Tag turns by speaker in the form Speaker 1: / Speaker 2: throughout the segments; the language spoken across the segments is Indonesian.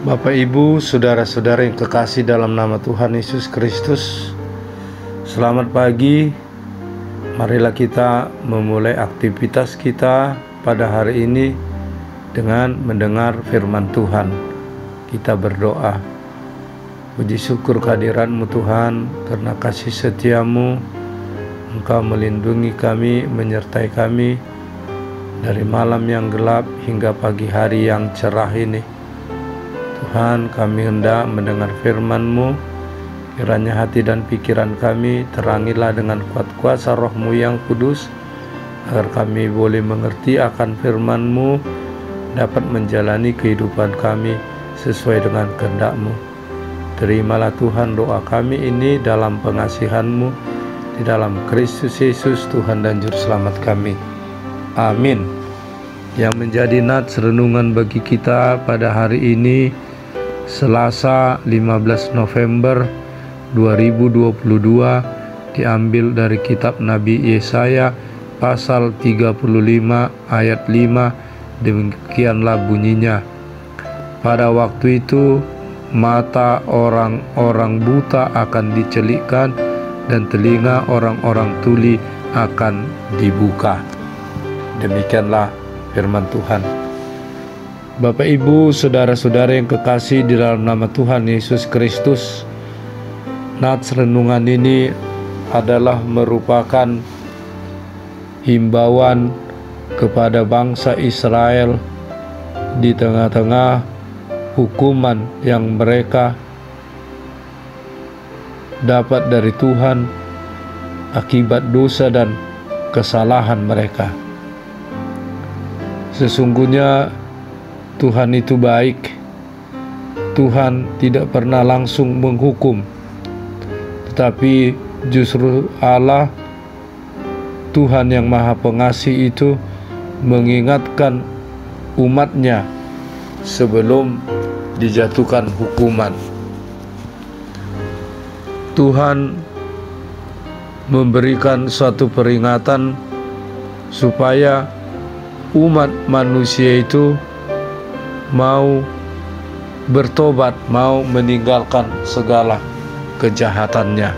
Speaker 1: Bapak, Ibu, saudara-saudara yang kekasih dalam nama Tuhan Yesus Kristus, selamat pagi. Marilah kita memulai aktivitas kita pada hari ini dengan mendengar firman Tuhan. Kita berdoa. Puji syukur kehadiran-Mu Tuhan, karena kasih setia-Mu. Engkau melindungi kami, menyertai kami dari malam yang gelap hingga pagi hari yang cerah ini. Tuhan, kami hendak mendengar firman-Mu. Kiranya hati dan pikiran kami terangilah dengan kuat kuasa Roh-Mu yang kudus, agar kami boleh mengerti akan firman-Mu, dapat menjalani kehidupan kami sesuai dengan kehendak-Mu. Terimalah Tuhan doa kami ini dalam pengasihan-Mu, di dalam Kristus Yesus Tuhan dan Juru Selamat kami. Amin. Yang menjadi nats renungan bagi kita pada hari ini, Selasa 15 November 2022, diambil dari kitab Nabi Yesaya pasal 35 ayat 5. Demikianlah bunyinya. Pada waktu itu mata orang-orang buta akan dicelikkan dan telinga orang-orang tuli akan dibuka. Demikianlah firman Tuhan. Bapak, Ibu, saudara-saudara yang kekasih di dalam nama Tuhan Yesus Kristus, nats renungan ini adalah merupakan himbauan kepada bangsa Israel di tengah-tengah hukuman yang mereka dapat dari Tuhan akibat dosa dan kesalahan mereka. Sesungguhnya Tuhan itu baik. Tuhan tidak pernah langsung menghukum, tetapi justru Allah, Tuhan yang Maha Pengasih itu mengingatkan umatnya sebelum dijatuhkan hukuman. Tuhan memberikan suatu peringatan supaya umat manusia itu mau bertobat, mau meninggalkan segala kejahatannya.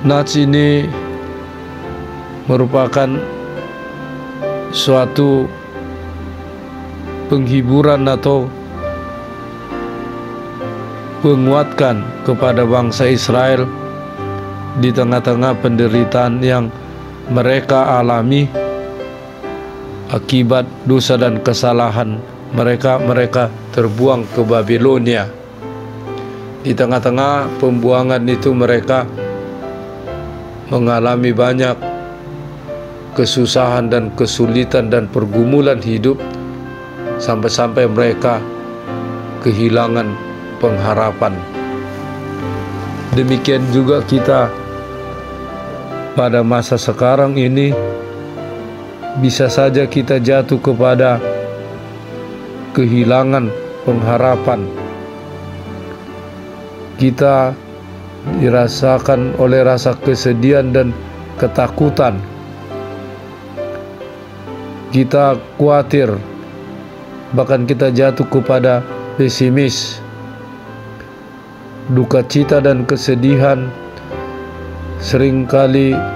Speaker 1: Nats ini merupakan suatu penghiburan atau penguatkan kepada bangsa Israel di tengah-tengah penderitaan yang mereka alami akibat dosa dan kesalahan mereka terbuang ke Babilonia. Di tengah-tengah pembuangan itu mereka mengalami banyak kesusahan dan kesulitan dan pergumulan hidup, sampai-sampai mereka kehilangan pengharapan. Demikian juga kita pada masa sekarang ini, bisa saja kita jatuh kepada kehilangan pengharapan. Kita dirasakan oleh rasa kesedihan dan ketakutan. Kita khawatir, bahkan kita jatuh kepada pesimis. Duka cita dan kesedihan seringkali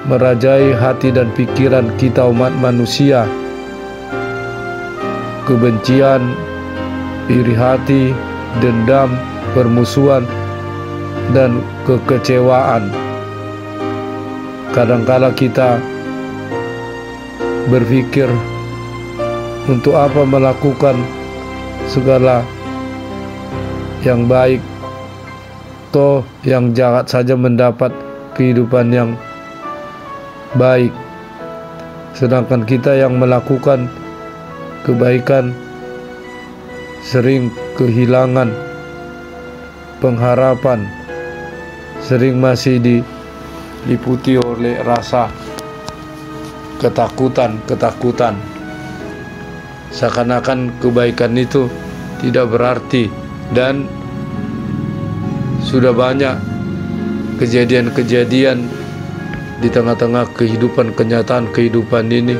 Speaker 1: merajai hati dan pikiran kita umat manusia. Kebencian, iri hati, dendam, permusuhan, dan kekecewaan. Kadangkala kita berpikir, untuk apa melakukan segala yang baik, toh yang jahat saja mendapat kehidupan yang baik, sedangkan kita yang melakukan kebaikan sering kehilangan pengharapan, sering masih diliputi oleh rasa ketakutan. Seakan-akan kebaikan itu tidak berarti, dan sudah banyak kejadian-kejadian di tengah-tengah kehidupan, kenyataan kehidupan ini,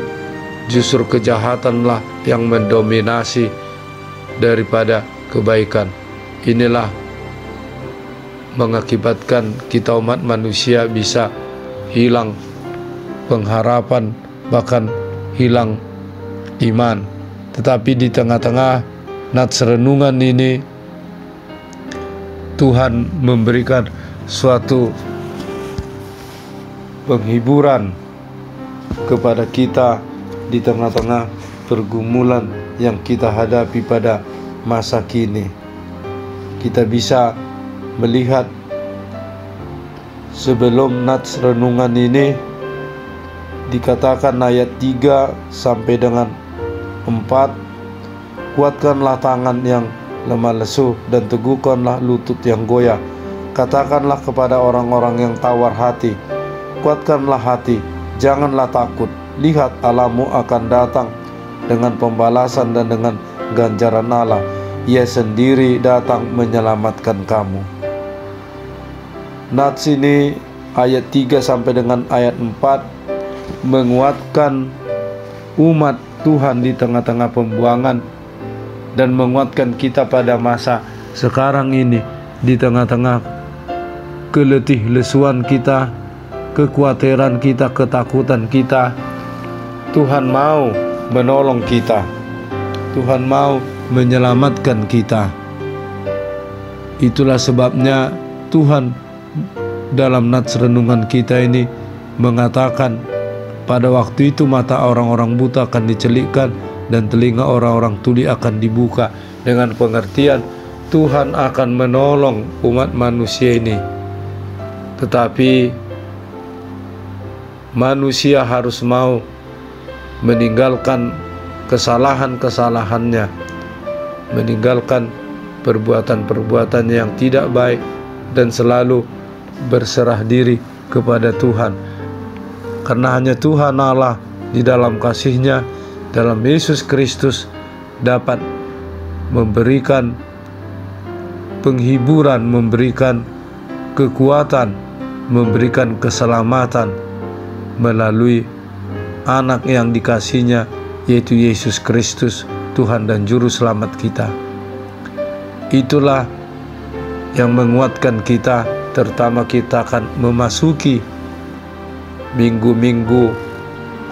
Speaker 1: justru kejahatanlah yang mendominasi daripada kebaikan. Inilah mengakibatkan kita umat manusia bisa hilang pengharapan, bahkan hilang iman. Tetapi di tengah-tengah nats renungan ini, Tuhan memberikan suatu penghiburan kepada kita di tengah-tengah pergumulan yang kita hadapi pada masa kini. Kita bisa melihat sebelum nats renungan ini dikatakan ayat 3 sampai dengan 4, kuatkanlah tangan yang lemah lesu dan teguhkanlah lutut yang goyah. Katakanlah kepada orang-orang yang tawar hati, kuatkanlah hati, janganlah takut. Lihat, Allahmu akan datang dengan pembalasan dan dengan ganjaran Allah. Ia sendiri datang menyelamatkan kamu. Nats ini ayat 3 sampai dengan ayat 4 menguatkan umat Tuhan di tengah-tengah pembuangan dan menguatkan kita pada masa sekarang ini, di tengah-tengah keletih lesuan kita, kekhawatiran kita, ketakutan kita. Tuhan mau menolong kita. Tuhan mau menyelamatkan kita. Itulah sebabnya Tuhan dalam nats renungan kita ini mengatakan, pada waktu itu mata orang-orang buta akan dicelikkan dan telinga orang-orang tuli akan dibuka. Dengan pengertian Tuhan akan menolong umat manusia ini. Tetapi manusia harus mau meninggalkan kesalahan-kesalahannya, meninggalkan perbuatan-perbuatan yang tidak baik, dan selalu berserah diri kepada Tuhan. Karena hanya Tuhan Allah di dalam kasih-Nya, dalam Yesus Kristus, dapat memberikan penghiburan, memberikan kekuatan, memberikan keselamatan melalui anak yang dikasih-Nya, yaitu Yesus Kristus, Tuhan dan Juru Selamat kita. Itulah yang menguatkan kita, terutama kita akan memasuki minggu-minggu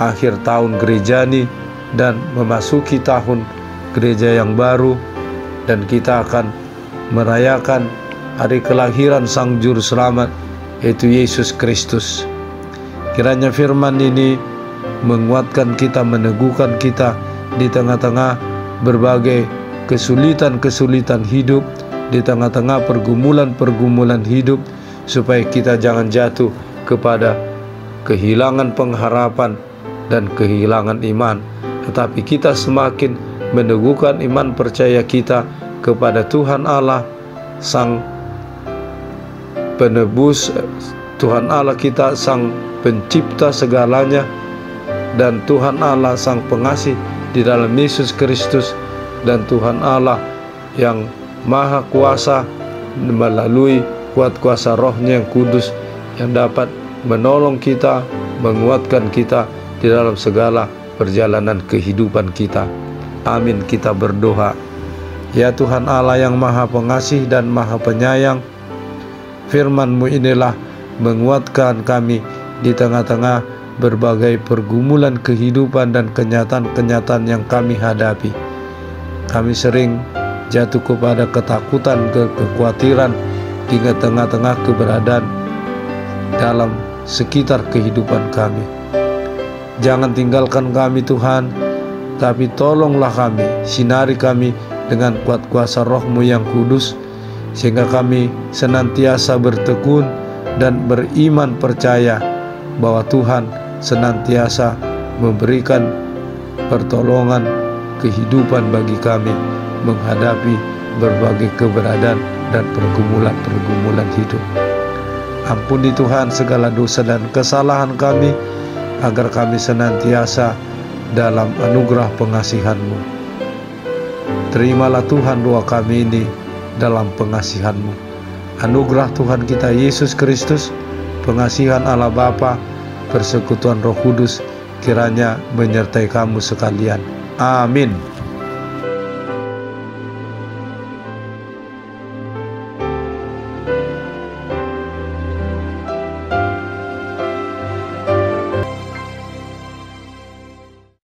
Speaker 1: akhir tahun gereja ini dan memasuki tahun gereja yang baru, dan kita akan merayakan hari kelahiran Sang Juru Selamat, yaitu Yesus Kristus. Kiranya firman ini menguatkan kita, meneguhkan kita di tengah-tengah berbagai kesulitan-kesulitan hidup, di tengah-tengah pergumulan-pergumulan hidup, supaya kita jangan jatuh kepada kehilangan pengharapan dan kehilangan iman, tetapi kita semakin meneguhkan iman percaya kita kepada Tuhan Allah, Sang Penebus, Tuhan Allah kita, Sang Pencipta segalanya, dan Tuhan Allah Sang Pengasih di dalam Yesus Kristus, dan Tuhan Allah yang Maha Kuasa melalui kuat kuasa Roh-Nya yang kudus, yang dapat menolong kita, menguatkan kita di dalam segala perjalanan kehidupan kita. Amin. Kita berdoa. Ya Tuhan Allah yang Maha Pengasih dan Maha Penyayang, firman-Mu inilah menguatkan kami di tengah-tengah berbagai pergumulan kehidupan dan kenyataan-kenyataan yang kami hadapi. Kami sering jatuh kepada ketakutan, kekhawatiran di tengah-tengah keberadaan dalam sekitar kehidupan kami. Jangan tinggalkan kami Tuhan, tapi tolonglah kami, sinari kami dengan kuat kuasa Roh-Mu yang kudus, sehingga kami senantiasa bertekun dan beriman percaya bahwa Tuhan senantiasa memberikan pertolongan kehidupan bagi kami menghadapi berbagai keberadaan dan pergumulan-pergumulan hidup. Ampuni Tuhan segala dosa dan kesalahan kami, agar kami senantiasa dalam anugerah pengasihan-Mu. Terimalah Tuhan doa kami ini dalam pengasihan-Mu. Anugerah Tuhan kita Yesus Kristus, pengasihan Allah Bapa, persekutuan Roh Kudus, kiranya menyertai kamu sekalian. Amin.